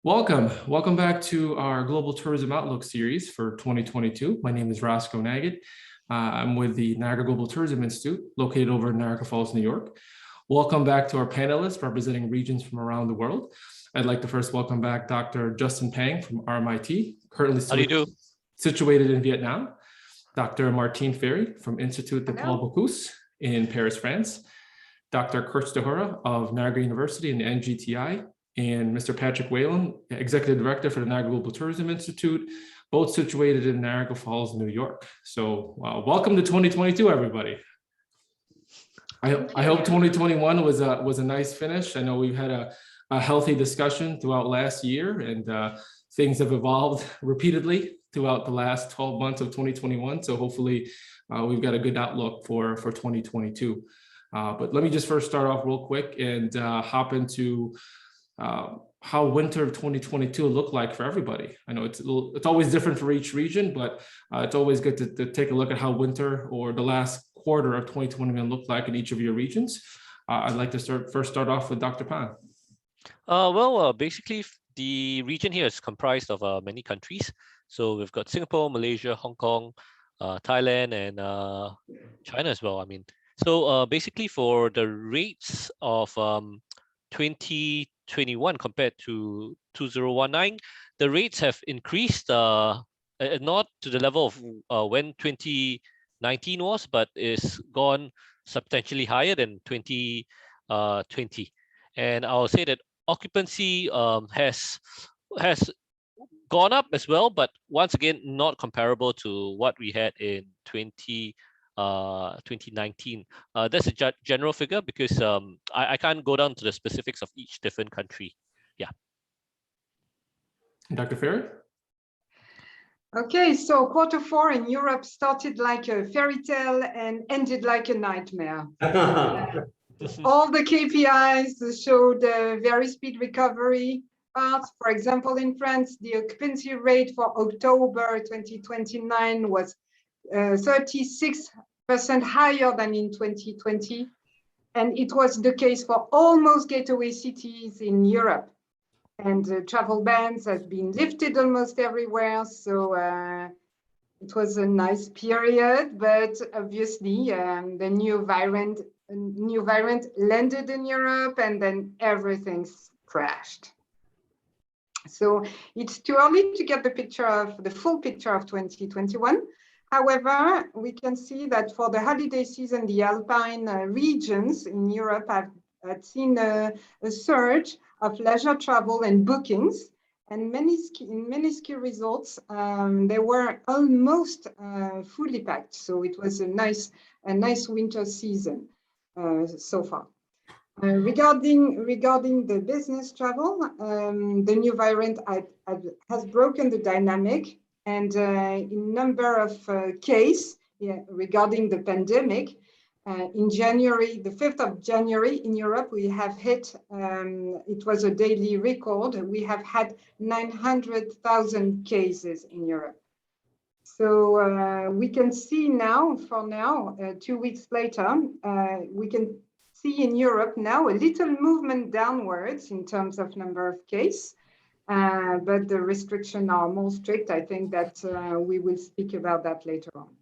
Welcome back to our Global Tourism Outlook series for 2022. My name is Roscoe Naggett. I'm with the Niagara Global Tourism Institute, located over in Niagara Falls, New York. Welcome back to our panelists representing regions from around the world. I'd like to first welcome back Dr. Justin Pang from RMIT, currently situated in Vietnam. Dr. Martine Ferry from Institut de Paul Bocuse in Paris, France. Dr. Kurt Stahura of Niagara University and the NGTI, and Mr. Patrick Whalen, Executive Director for the Niagara Global Tourism Institute, both situated in Niagara Falls, New York. So welcome to 2022, everybody. I hope 2021 was a nice finish. I know we've had a healthy discussion throughout last year, and things have evolved repeatedly throughout the last 12 months of 2021. So hopefully we've got a good outlook for 2022. But let me just first start off real quick and hop into how winter of 2022 looked like for everybody. I know it's always different for each region, but it's always good to take a look at how winter or the last quarter of 2021 looked like in each of your regions. I'd like to start off with Dr. Pan. Basically, the region here is comprised of many countries. So we've got Singapore, Malaysia, Hong Kong, Thailand, and China as well. So basically for the rates of 2021 compared to 2019, the rates have increased, not to the level of when 2019 was, but is gone substantially higher than 2020. And I'll say that occupancy has gone up as well, but once again, not comparable to what we had in 2019. That's a general figure because I can't go down to the specifics of each different country. Yeah. Dr. Ferry? Okay, so Q4 in Europe started like a fairy tale and ended like a nightmare. All the KPIs showed a very speed recovery. For example, in France, the occupancy rate for October 2029 was 36% higher than in 2020. And it was the case for almost gateway cities in Europe. And travel bans have been lifted almost everywhere. So it was a nice period, but obviously the new variant landed in Europe and then everything crashed. So it's too early to get the full picture of 2021. However, we can see that for the holiday season, the Alpine regions in Europe have seen a surge of leisure travel and bookings, and in many ski resorts, they were almost fully packed. So it was a nice winter season so far. Regarding the business travel, the new variant has broken the dynamic. And in number of cases regarding the pandemic, in January, the 5th of January in Europe, we have hit, it was a daily record. We have had 900,000 cases in Europe. So we can see now, 2 weeks later, we can see in Europe now a little movement downwards in terms of number of cases. But the restrictions are more strict. I think that we will speak about that later on.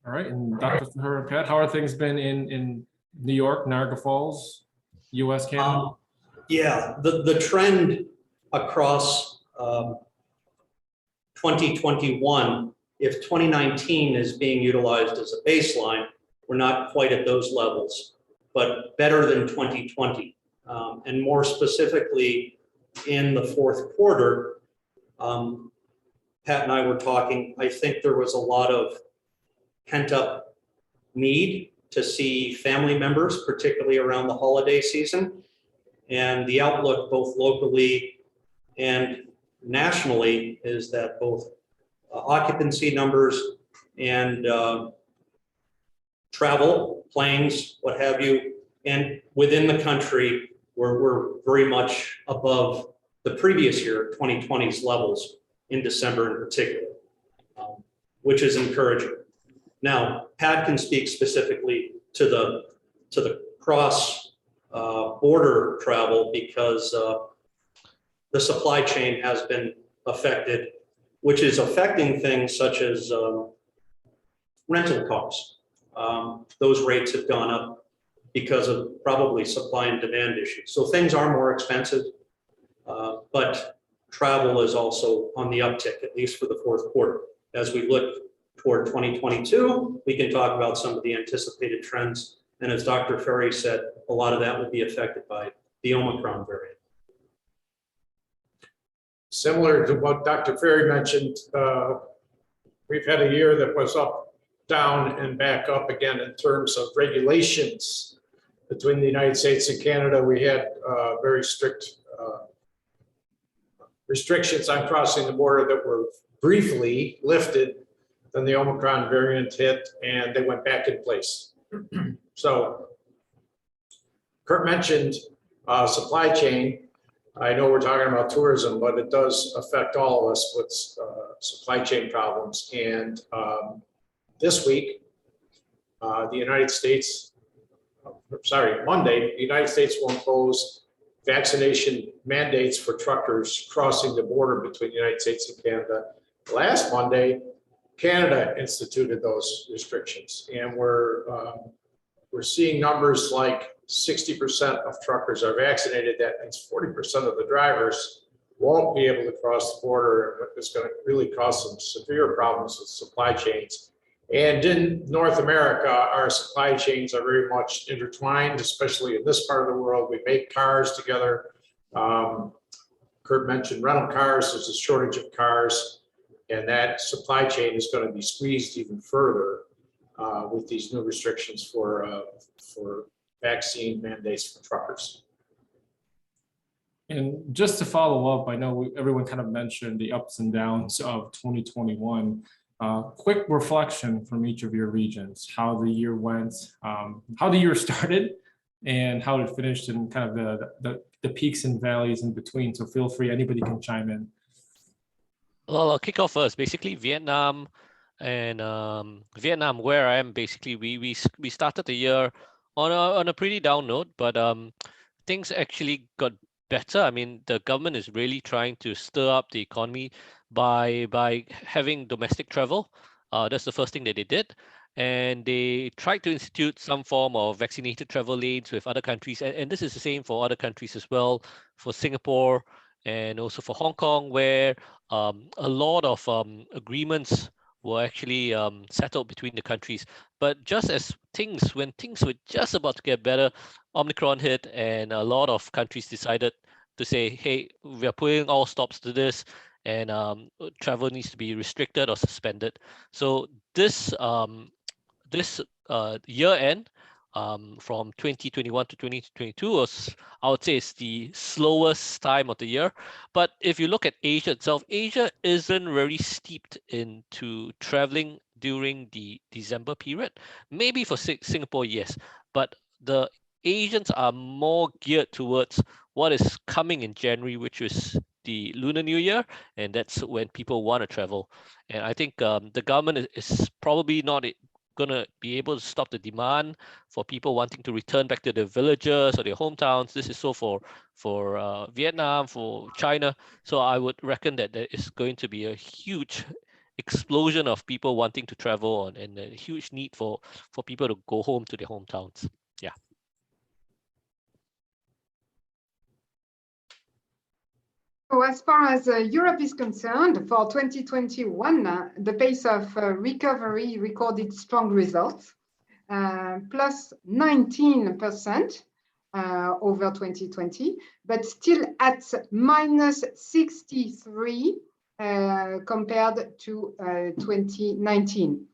All right, and Dr. Stahura, Pat, how are things been in New York, Niagara Falls, US, Canada? Yeah, the trend across 2021, if 2019 is being utilized as a baseline, we're not quite at those levels, but better than 2020. And more specifically, in the fourth quarter, Pat and I were talking, I think there was a lot of pent-up need to see family members, particularly around the holiday season. And the outlook, both locally and nationally, is that both occupancy numbers and travel, planes, what have you, and within the country, we're very much above the previous year, 2020's levels in December in particular, which is encouraging. Now, Pat can speak specifically to the cross border travel because the supply chain has been affected, which is affecting things such as rental costs. Those rates have gone up because of probably supply and demand issues. So things are more expensive, but travel is also on the uptick, at least for the fourth quarter. As we look toward 2022, we can talk about some of the anticipated trends. And as Dr. Ferry said, a lot of that will be affected by the Omicron variant. Similar to what Dr. Ferry mentioned, we've had a year that was up, down, and back up again in terms of regulations between the United States and Canada. We had very strict restrictions on crossing the border that were briefly lifted. Then the Omicron variant hit and they went back in place. So Kurt mentioned supply chain. I know we're talking about tourism, but it does affect all of us with supply chain problems. And this week, Monday, the United States will impose vaccination mandates for truckers crossing the border between the United States and Canada. Last Monday, Canada instituted those restrictions, and we're seeing numbers like 60% of truckers are vaccinated. That means 40% of the drivers won't be able to cross the border. It's going to really cause some severe problems with supply chains. And in North America, our supply chains are very much intertwined, especially in this part of the world. We make cars together. Kurt mentioned rental cars. There's a shortage of cars, and that supply chain is going to be squeezed even further with these new restrictions for vaccine mandates for truckers. And just to follow up, I know everyone kind of mentioned the ups and downs of 2021. Quick reflection from each of your regions, how the year went, how the year started, and how it finished, and kind of the peaks and valleys in between. So feel free, anybody can chime in. Well, I'll kick off first. Basically, Vietnam, where I am, basically, we started the year on a pretty down note, but things actually got better. I mean, the government is really trying to stir up the economy by having domestic travel. That's the first thing that they did. And they tried to institute some form of vaccinated travel lanes with other countries. And this is the same for other countries as well, for Singapore and also for Hong Kong, where a lot of agreements were actually settled between the countries. But just as when things were just about to get better, Omicron hit, and a lot of countries decided to say, hey, we are putting all stops to this, and travel needs to be restricted or suspended. So this year end from 2021 to 2022 was, I would say, it's the slowest time of the year. But if you look at Asia itself, Asia isn't very steeped into traveling during the December period. Maybe for Singapore, yes, but the Asians are more geared towards what is coming in January, which is the Lunar New Year, and that's when people want to travel. And I think the government is probably not going to be able to stop the demand for people wanting to return back to their villages or their hometowns. This is so for Vietnam, for China. So I would reckon that there is going to be a huge explosion of people wanting to travel and a huge need for people to go home to their hometowns. Yeah. So as far as Europe is concerned, for 2021, the pace of recovery recorded strong results, plus 19% over 2020, but still at minus 63 compared to 2019.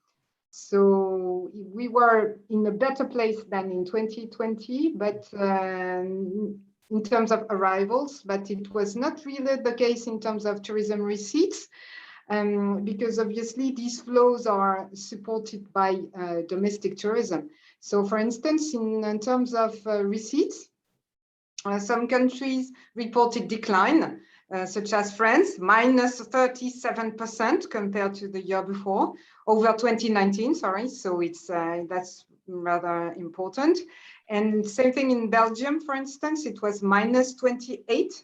So we were in a better place than in 2020, but in terms of arrivals, but it was not really the case in terms of tourism receipts, because obviously these flows are supported by domestic tourism. So for instance, in terms of receipts, some countries reported decline, such as France, minus 37% compared to the year before, over 2019, sorry. So it's that's rather important. And same thing in Belgium, for instance, it was minus 28%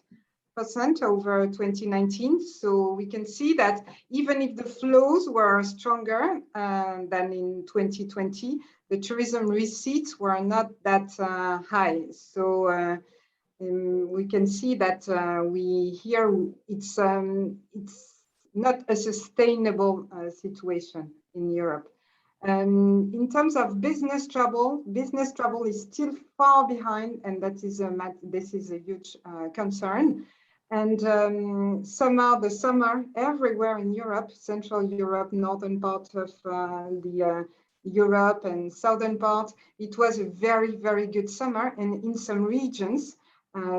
over 2019. So we can see that even if the flows were stronger than in 2020, the tourism receipts were not that high. So we can see that it's not a sustainable situation in Europe. In terms of business travel is still far behind, and this is a huge concern. And the summer everywhere in Europe, Central Europe, northern part of the Europe and southern part, it was a very, very good summer. And in some regions,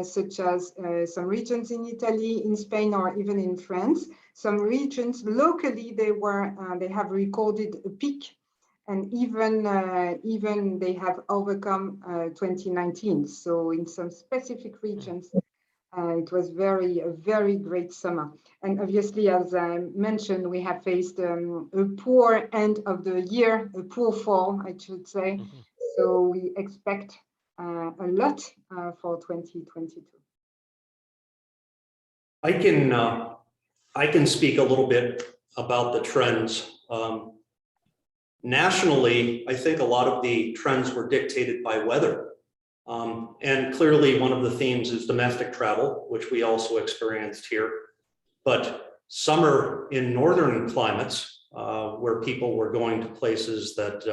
such as some regions in Italy, in Spain, or even in France, some regions locally they have recorded a peak, and even they have overcome 2019. So in some specific regions, it was a very great summer. And obviously, as I mentioned, we have faced a poor end of the year, a poor fall, I should say. So we expect a lot for 2022. I can speak a little bit about the trends. Nationally, I think a lot of the trends were dictated by weather. And clearly one of the themes is domestic travel, which we also experienced here. But summer in northern climates, where people were going to places that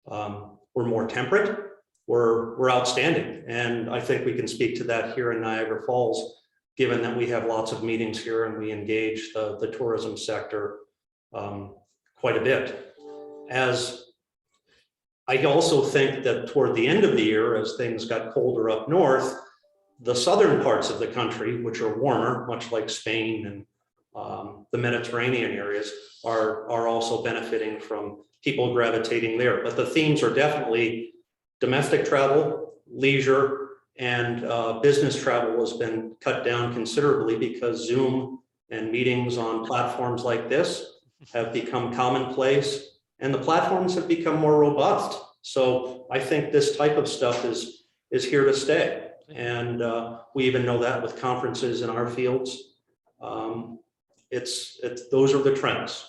were more temperate, were outstanding. And I think we can speak to that here in Niagara Falls, given that we have lots of meetings here and we engage the tourism sector quite a bit. As I also think that toward the end of the year, as things got colder up north, the southern parts of the country, which are warmer, much like Spain and the Mediterranean areas, are also benefiting from people gravitating there. But the themes are definitely domestic travel, leisure, and business travel has been cut down considerably because Zoom and meetings on platforms like this have become commonplace, and the platforms have become more robust. So I think this type of stuff is here to stay. And we even know that with conferences in our fields. Those are the trends.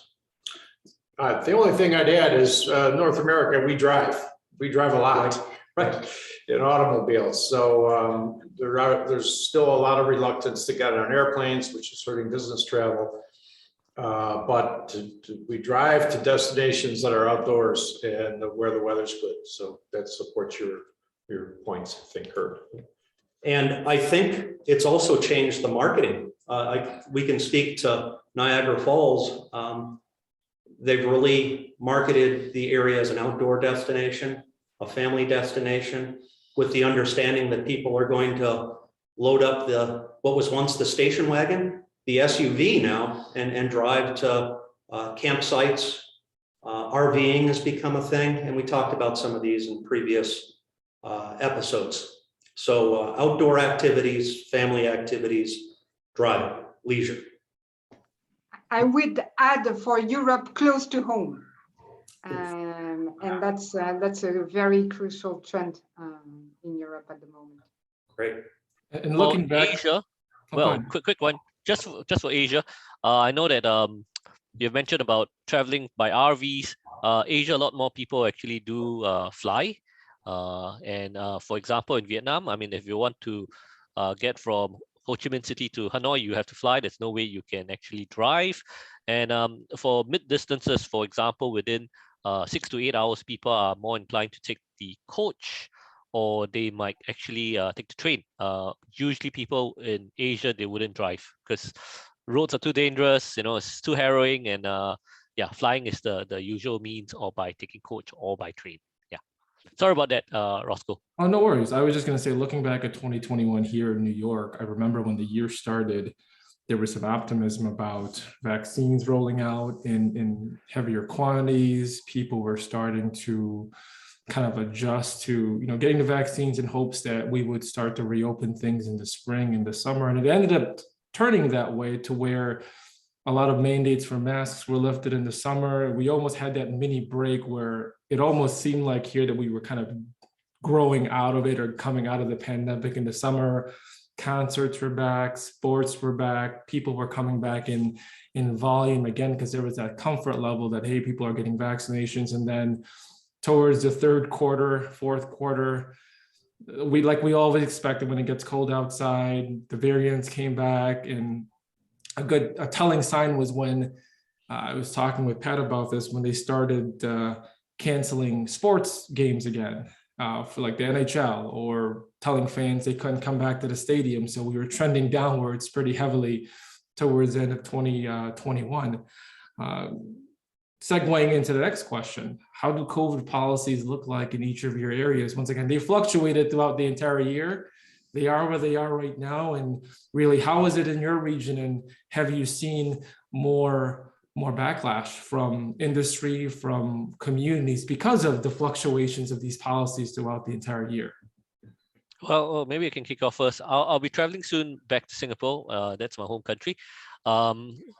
The only thing I'd add is North America, we drive a lot, right? In automobiles. So there's still a lot of reluctance to get on airplanes, which is hurting business travel. But we drive to destinations that are outdoors and where the weather's good. So that supports your points, I think, Kurt. And I think it's also changed the marketing. We can speak to Niagara Falls. They've really marketed the area as an outdoor destination, a family destination, with the understanding that people are going to load up what was once the station wagon, the SUV now, and drive to campsites. RVing has become a thing, and we talked about some of these in previous episodes. So outdoor activities, family activities, driving, leisure. I would add for Europe close to home. And that's a very crucial trend in Europe at the moment. Great. And looking back, Asia, quick one, just for Asia. I know that you've mentioned about traveling by RVs. Asia, a lot more people actually do fly. And for example, in Vietnam, I mean, if you want to get from Ho Chi Minh City to Hanoi, you have to fly. There's no way you can actually drive. And for mid distances, for example, within 6 to 8 hours, people are more inclined to take the coach, or they might actually take the train. Usually people in Asia, they wouldn't drive because roads are too dangerous, it's too harrowing, and yeah, flying is the usual means, or by taking coach or by train. Yeah. Sorry about that, Roscoe. Oh, no worries. I was just going to say, looking back at 2021 here in New York, I remember when the year started, there was some optimism about vaccines rolling out in heavier quantities. People were starting to kind of adjust to, getting the vaccines in hopes that we would start to reopen things in the spring and the summer. And it ended up turning that way to where a lot of mandates for masks were lifted in the summer. We almost had that mini break where it almost seemed like here that we were kind of growing out of it or coming out of the pandemic in the summer. Concerts were back, sports were back, people were coming back in volume again because there was that comfort level that, hey, people are getting vaccinations. And then towards the third quarter, fourth quarter, we always expected, when it gets cold outside, the variants came back. And a telling sign was when I was talking with Pat about this, when they started canceling sports games again for like the NHL, or telling fans they couldn't come back to the stadium. So we were trending downwards pretty heavily towards the end of 2021. Segueing into the next question, how do COVID policies look like in each of your areas? Once again, they fluctuated throughout the entire year. They are where they are right now. And really, how is it in your region? And have you seen more backlash from industry, from communities, because of the fluctuations of these policies throughout the entire year? Well, maybe I can kick off first. I'll be traveling soon back to Singapore. That's my home country.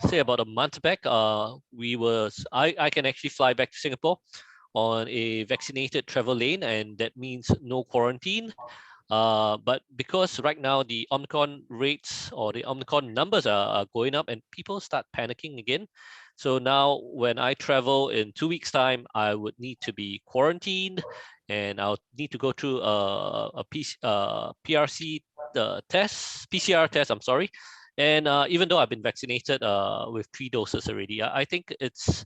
Say about a month back, I can actually fly back to Singapore on a vaccinated travel lane, and that means no quarantine. But because right now the Omicron rates or the Omicron numbers are going up and people start panicking again. So now when I travel in 2 weeks' time, I would need to be quarantined, and I'll need to go through a PCR test, I'm sorry. And even though I've been vaccinated with 3 doses already, I think it's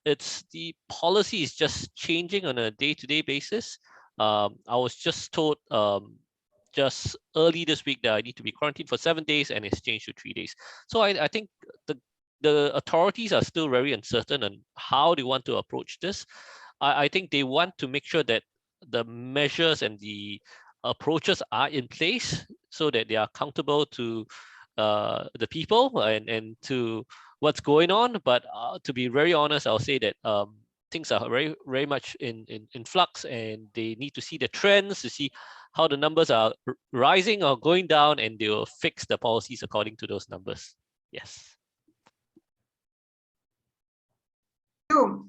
the policy is just changing on a day-to-day basis. I was just told just early this week that I need to be quarantined for 7 days, and it's changed to 3 days. So I think the authorities are still very uncertain on how they want to approach this. I think they want to make sure that the measures and the approaches are in place so that they are accountable to the people and to what's going on. But to be very honest, I'll say that things are very, very much in flux, and they need to see the trends to see how the numbers are rising or going down, and they will fix the policies according to those numbers. Yes. So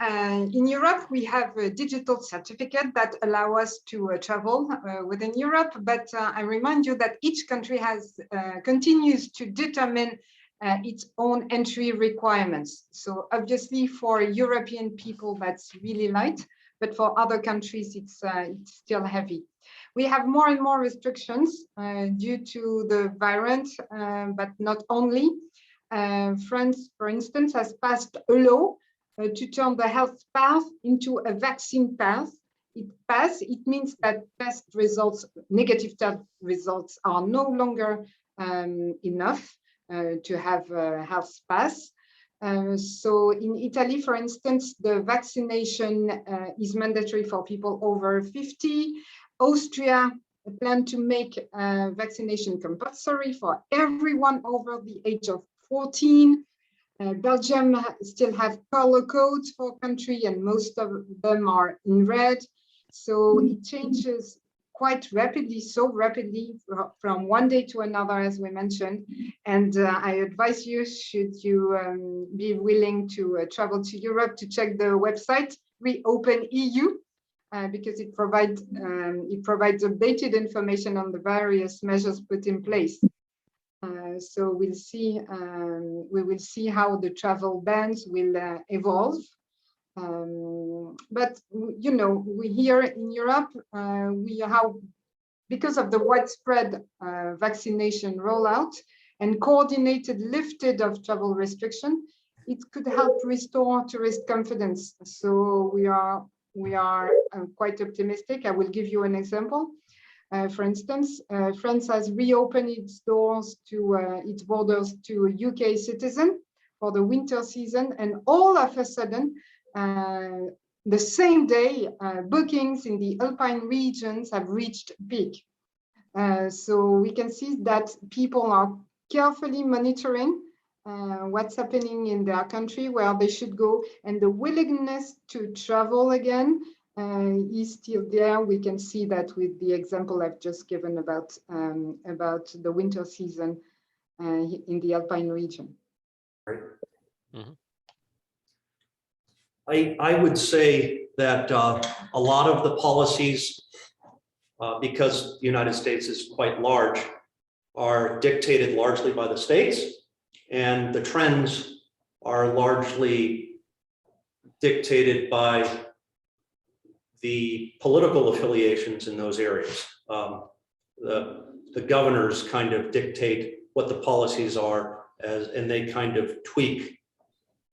in Europe, we have a digital certificate that allow us to travel within Europe. But I remind you that each country continues to determine its own entry requirements. So obviously for European people, that's really light, but for other countries, it's still heavy. We have more and more restrictions due to the variant, but not only. France, for instance, has passed a law to turn the health path into a vaccine path. It means that test results, negative test results, are no longer enough to have a health pass. So in Italy, for instance, the vaccination is mandatory for people over 50. Austria planned to make vaccination compulsory for everyone over the age of 14. Belgium still have color codes for country, and most of them are in red. So it changes quite rapidly, so rapidly from one day to another, as we mentioned. And I advise you, should you be willing to travel to Europe, to check the website Reopen EU, because it provides updated information on the various measures put in place. So we will see how the travel bans will evolve. But you know, we here in Europe, because of the widespread vaccination rollout and coordinated lifted of travel restriction, it could help restore tourist confidence. So we are quite optimistic. I will give you an example. For instance, France has reopened its borders to UK citizens for the winter season, and all of a sudden, the same day, bookings in the Alpine regions have reached peak. So we can see that people are carefully monitoring what's happening in their country, where they should go, and the willingness to travel again is still there. We can see that with the example I've just given about the winter season in the Alpine region. Right. Mm-hmm. I would say that a lot of the policies because the United States is quite large, are dictated largely by the states, and the trends are largely dictated by the political affiliations in those areas. The governors kind of dictate what the policies are, and they kind of tweak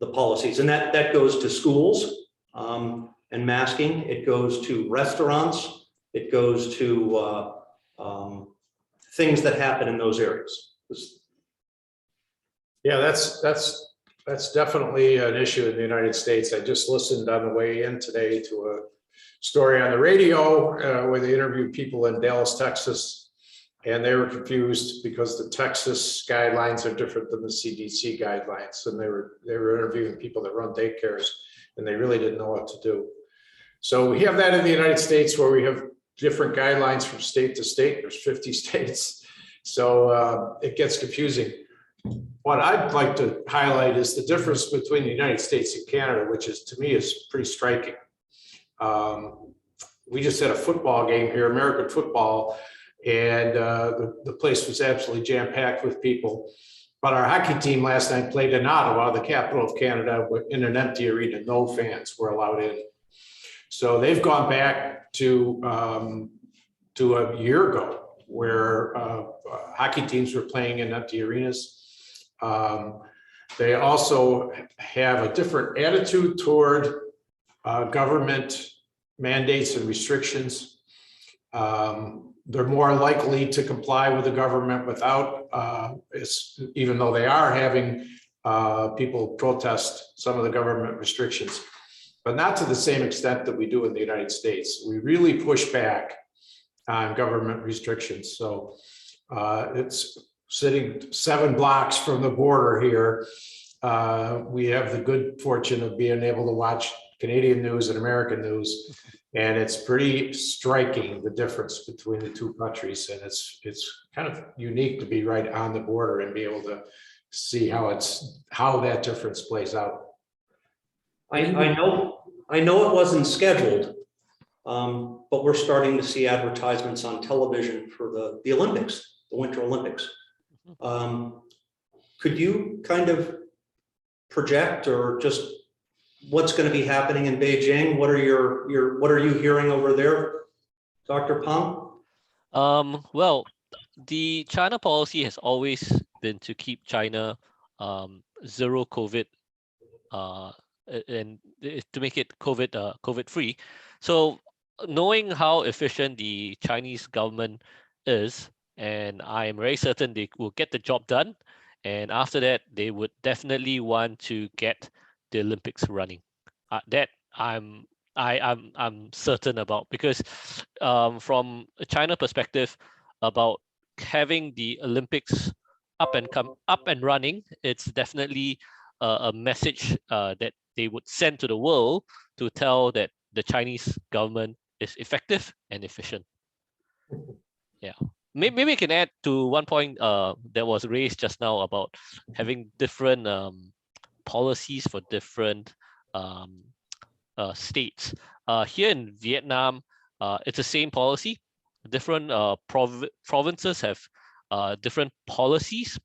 the policies. And that goes to schools and masking. It goes to restaurants. It goes to things that happen in those areas. Yeah, that's definitely an issue in the United States. I just listened on the way in today to a story on the radio where they interviewed people in Dallas, Texas, and they were confused because the Texas guidelines are different than the CDC guidelines, and they were interviewing people that run daycares, and they really didn't know what to do. So we have that in the United States where we have different guidelines from state to state. There's 50 states, so it gets confusing. What I'd like to highlight is the difference between the United States and Canada, which is, to me, is pretty striking. We just had a football game here, American football, and the place was absolutely jam-packed with people. But our hockey team last night played in Ottawa, the capital of Canada, in an empty arena. No fans were allowed in. So they've gone back to a year ago where hockey teams were playing in empty arenas. They also have a different attitude toward government mandates and restrictions. They're more likely to comply with the government without, even though they are having people protest some of the government restrictions, but not to the same extent that we do in the United States. We really push back on government restrictions. So it's sitting 7 blocks from the border here. We have the good fortune of being able to watch Canadian news and American news, and it's pretty striking, the difference between the two countries. And it's kind of unique to be right on the border and be able to see how that difference plays out. I know it wasn't scheduled, but we're starting to see advertisements on television for the Olympics, the Winter Olympics. Could you kind of project or just what's going to be happening in Beijing? What are you hearing over there, Dr. Pang? Well, the China policy has always been to keep China zero COVID and to make it COVID free. So knowing how efficient the Chinese government is, and I am very certain they will get the job done. And after that, they would definitely want to get the Olympics running. That I'm certain about, because from a China perspective, about having the Olympics up and running, it's definitely a message that they would send to the world to tell that the Chinese government is effective and efficient. Yeah. Maybe we can add to one point that was raised just now about having different policies for different states. Here in Vietnam, it's the same policy. Different provinces have different policies.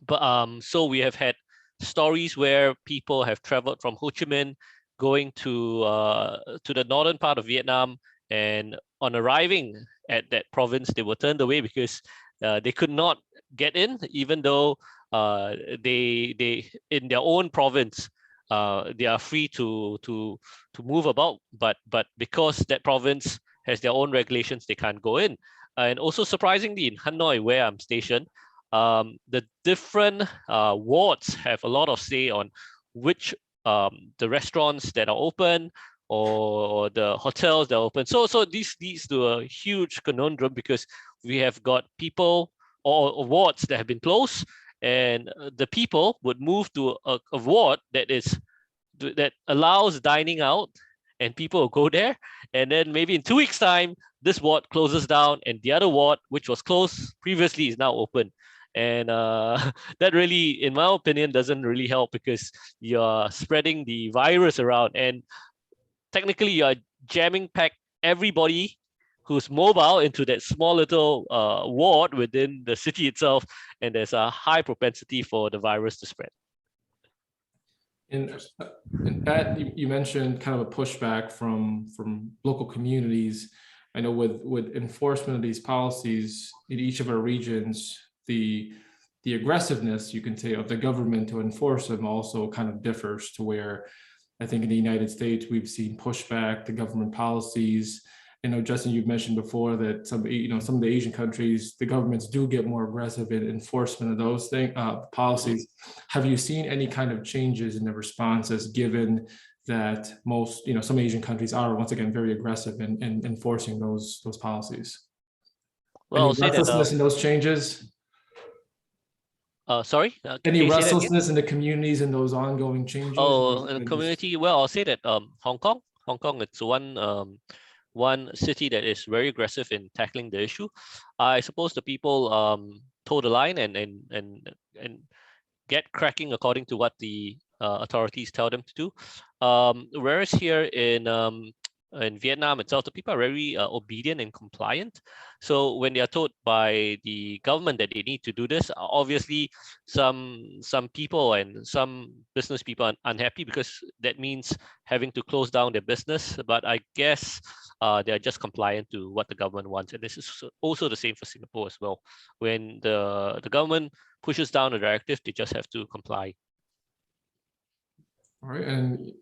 But so we have had stories where people have traveled from Ho Chi Minh going to the northern part of Vietnam, and on arriving at that province, they were turned away because they could not get in, even though they in their own province they are free to move about, but because that province has their own regulations, they can't go in. And also surprisingly, in Hanoi, where I'm stationed, the different wards have a lot of say on which the restaurants that are open or the hotels that are open. So this leads to a huge conundrum, because we have got people or wards that have been closed, and the people would move to a ward that allows dining out, and people will go there, and then maybe in 2 weeks' time, this ward closes down, and the other ward, which was closed previously, is now open. And that really, in my opinion, doesn't really help, because you're spreading the virus around, and technically you're jamming packed everybody who's mobile into that small little ward within the city itself, and there's a high propensity for the virus to spread. And Pat, you mentioned kind of a pushback from local communities. I know with enforcement of these policies in each of our regions, the aggressiveness, you can say, of the government to enforce them also kind of differs, to where I think in the United States we've seen pushback to government policies. I know, Justin, you've mentioned before that some of the Asian countries, the governments do get more aggressive in enforcement of those policies. Have you seen any kind of changes in the responses, given that most, some Asian countries are once again very aggressive in enforcing those policies? Well, Any restlessness in those changes? Sorry? Any restlessness in the communities in those ongoing changes? Oh, in the community, well, I'll say that Hong Kong, it's one city that is very aggressive in tackling the issue. I suppose the people toe the line and get cracking according to what the authorities tell them to do. Whereas here in Vietnam itself, the people are very obedient and compliant. So when they are told by the government that they need to do this, obviously some people and some business people are unhappy, because that means having to close down their business. But I guess they are just compliant to what the government wants. And this is also the same for Singapore as well. When the government pushes down a directive, they just have to comply. All right, and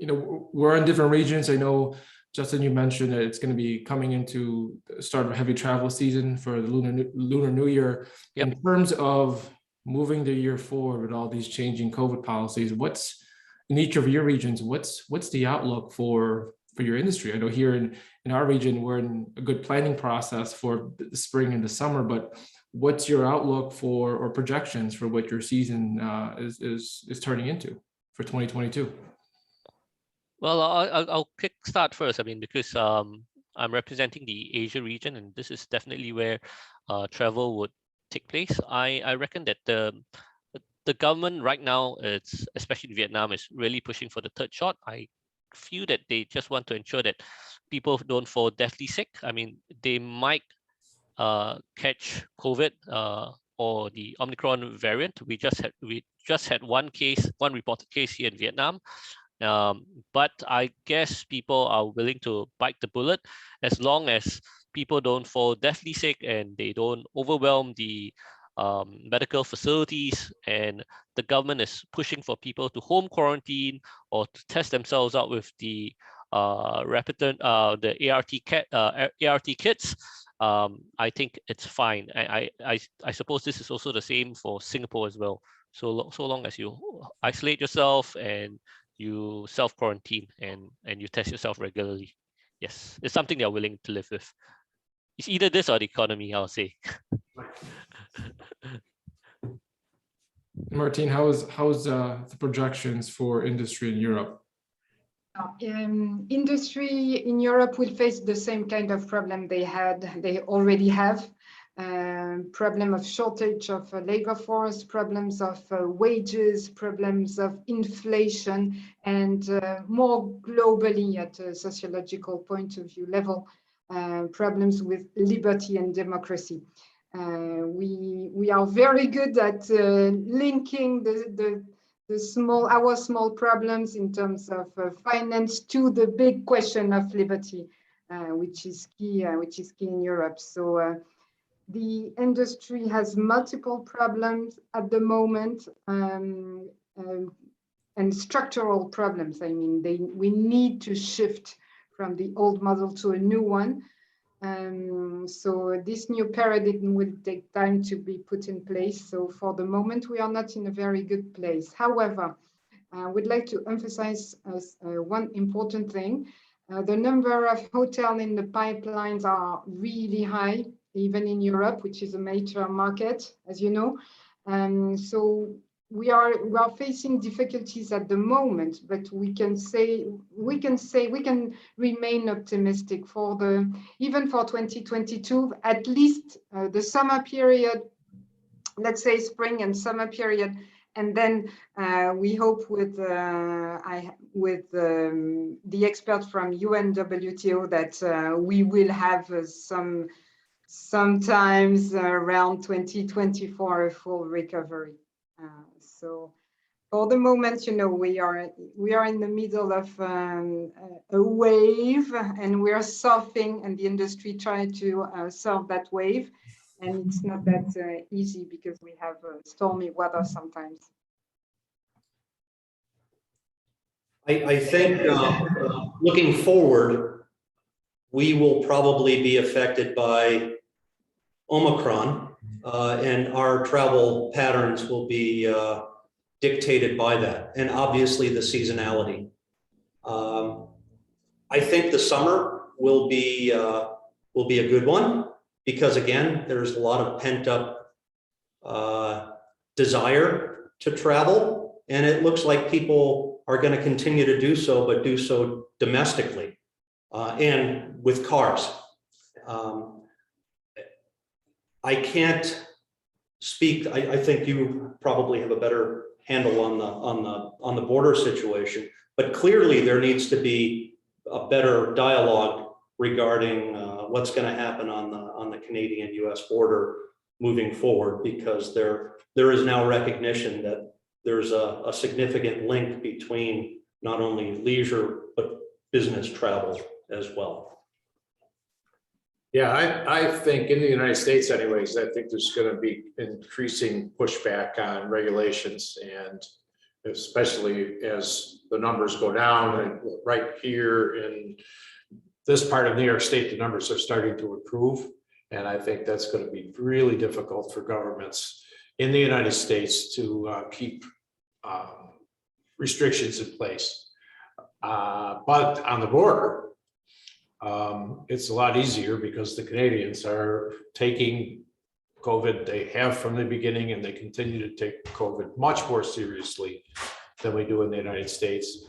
we're in different regions. I know, Justin, you mentioned that it's going to be coming into the start of a heavy travel season for the Lunar New Year. Yep. In terms of moving the year forward with all these changing COVID policies, what's in each of your regions? What's the outlook for your industry? I know here in our region, we're in a good planning process for the spring and the summer, but what's your outlook for, or projections for, what your season is turning into for 2022? Well, I'll kick start first. I mean, because I'm representing the Asia region, and this is definitely where travel would take place. I reckon that the government right now, it's especially in Vietnam, is really pushing for the third shot. I feel that they just want to ensure that people don't fall deathly sick. I mean, they might catch COVID or the Omicron variant. We just had one reported case here in Vietnam. But I guess people are willing to bite the bullet as long as people don't fall deathly sick and they don't overwhelm the medical facilities, and the government is pushing for people to home quarantine or to test themselves out with the the ART kits. I think it's fine. I suppose this is also the same for Singapore as well. So long as you isolate yourself and you self-quarantine and you test yourself regularly. Yes, it's something they're willing to live with. It's either this or the economy, I'll say. Martine, how's the projections for industry in Europe? Industry in Europe will face the same kind of problem they already have. Problem of shortage of labor force, problems of wages, problems of inflation, and more globally at a sociological point of view level, problems with liberty and democracy. We are very good at linking our small problems in terms of finance to the big question of liberty, which is key in Europe. So the industry has multiple problems at the moment, and structural problems. I mean, we need to shift from the old model to a new one. So this new paradigm will take time to be put in place. So for the moment, we are not in a very good place. However, I would like to emphasize one important thing. The number of hotels in the pipelines are really high, even in Europe, which is a major market, as you know. So we are facing difficulties at the moment, but we can remain optimistic even for 2022, at least the summer period, let's say spring and summer period, And then we hope with the experts from UNWTO that we will have sometimes around 2024 a full recovery. So for the moment, you know, we are in the middle of a wave, and we are surfing, and the industry trying to surf that wave. And it's not that easy because we have stormy weather sometimes. I think looking forward, we will probably be affected by Omicron, and our travel patterns will be dictated by that, and obviously the seasonality. I think the summer will be a good one, because again, there's a lot of pent up desire to travel, and it looks like people are going to continue to do so, but do so domestically and with cars. I can't speak. I think you probably have a better handle on the border situation, but clearly there needs to be a better dialogue regarding what's going to happen on the Canadian-U.S. border moving forward, because there is now recognition that there's a significant link between not only leisure but business travel as well. Yeah, I think in the United States anyways, I think there's going to be increasing pushback on regulations, and especially as the numbers go down. And right here in this part of New York State, the numbers are starting to improve. And I think that's going to be really difficult for governments in the United States to keep restrictions in place. But on the border, it's a lot easier because the Canadians are taking COVID. They have from the beginning, and they continue to take COVID much more seriously than we do in the United States.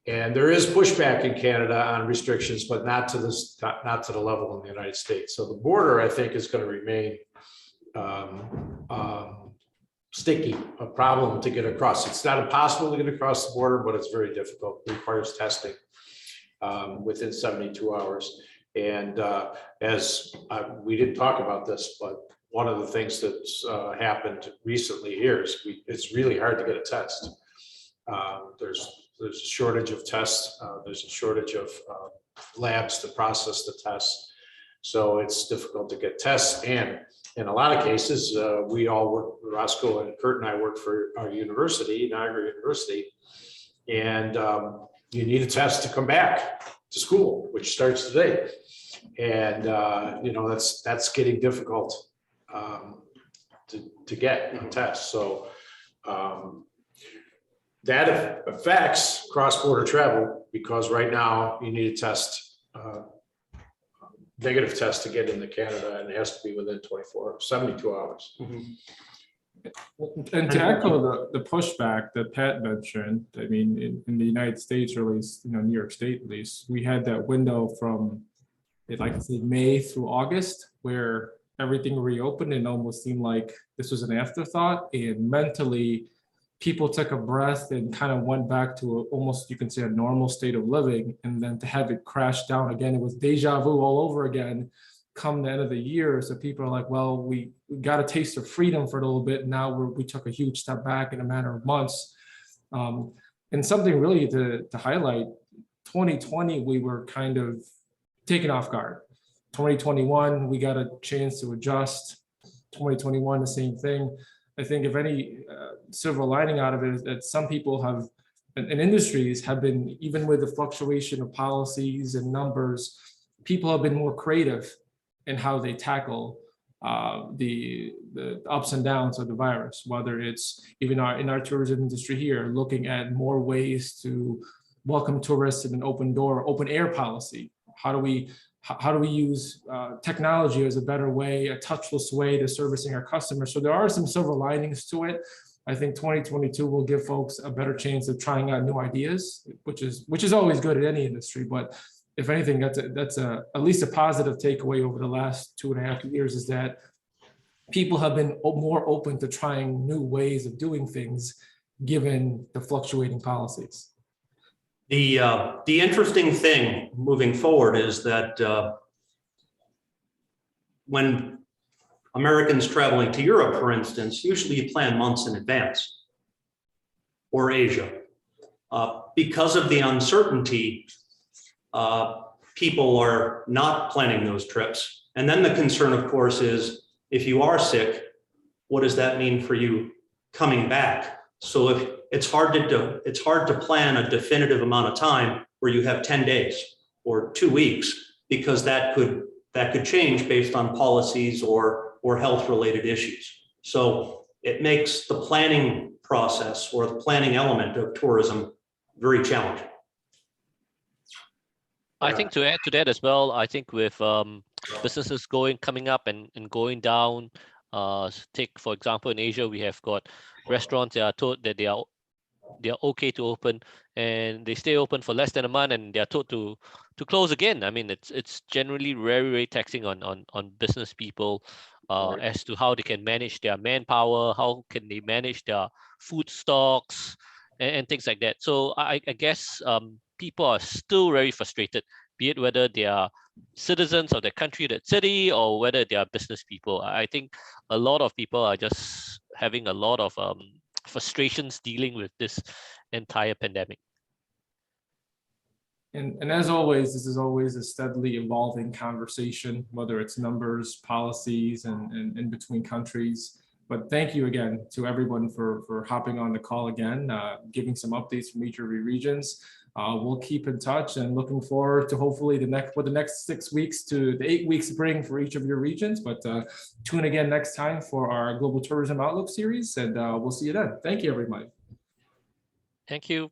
And there is pushback in Canada on restrictions, but not to this, not to the level in the United States. So the border, I think, is going to remain sticky, a problem to get across. It's not impossible to get across the border, but it's very difficult. It requires testing within 72 hours. And as we didn't talk about this, but one of the things that's happened recently here is it's really hard to get a test. There's a shortage of tests. There's a shortage of labs to process the tests. So it's difficult to get tests. And in a lot of cases, we all work, Roscoe and Kurt and I work for our university, Niagara University, and you need a test to come back to school, which starts today. And you know, that's getting difficult to get a test. So that affects cross-border travel, because right now you need a test, negative test to get into Canada, and it has to be within 72 hours. And to echo the pushback that Pat mentioned, I mean, in the United States, or at least, you know, New York State, at least, we had that window from, like I said, May through August, where everything reopened and almost seemed like this was an afterthought, and mentally people took a breath and kind of went back to almost, you can say, a normal state of living. And then to have it crash down again, it was deja vu all over again come the end of the year. So people are like, well, we got a taste of freedom for a little bit. Now we took a huge step back in a matter of months. And something really to highlight, 2020, we were kind of taken off guard. 2021, we got a chance to adjust. 2021, the same thing. I think if any silver lining out of it is that some people have, and industries have been, even with the fluctuation of policies and numbers, people have been more creative in how they tackle the ups and downs of the virus, whether it's even in our tourism industry here, looking at more ways to welcome tourists in an open air policy. How do we use technology as a better way, a touchless way to servicing our customers? So there are some silver linings to it. I think 2022 will give folks a better chance of trying out new ideas, which is always good at any industry. But if anything, that's at least a positive takeaway over the last 2.5 years, is that people have been more open to trying new ways of doing things given the fluctuating policies. The interesting thing moving forward is that when Americans traveling to Europe, for instance, usually you plan months in advance, or Asia. Because of the uncertainty, people are not planning those trips. And then the concern, of course, is if you are sick, what does that mean for you coming back? So if it's hard to plan a definitive amount of time where you have 10 days or 2 weeks, because that could change based on policies or health-related issues. So it makes the planning process or the planning element of tourism very challenging. I think to add to that as well, I think with businesses coming up and going down, take for example in Asia, we have got restaurants that are told that they are okay to open, and they stay open for less than a month, and they are told to close again. I mean, it's generally very taxing on business people as to how they can manage their manpower, how can they manage their food stocks, and things like that. So I guess people are still very frustrated, be it whether they are citizens of the country, that city, or whether they are business people. I think a lot of people are just having a lot of frustrations dealing with this entire pandemic. And as always, this is always a steadily evolving conversation, whether it's numbers, policies, and in between countries. But thank you again to everyone for hopping on the call again, giving some updates from each of your regions. We'll keep in touch and looking forward to hopefully the next 6 weeks to the 8 weeks bring for each of your regions. But tune again next time for our Global Tourism Outlook series, and we'll see you then. Thank you, everybody. Thank you.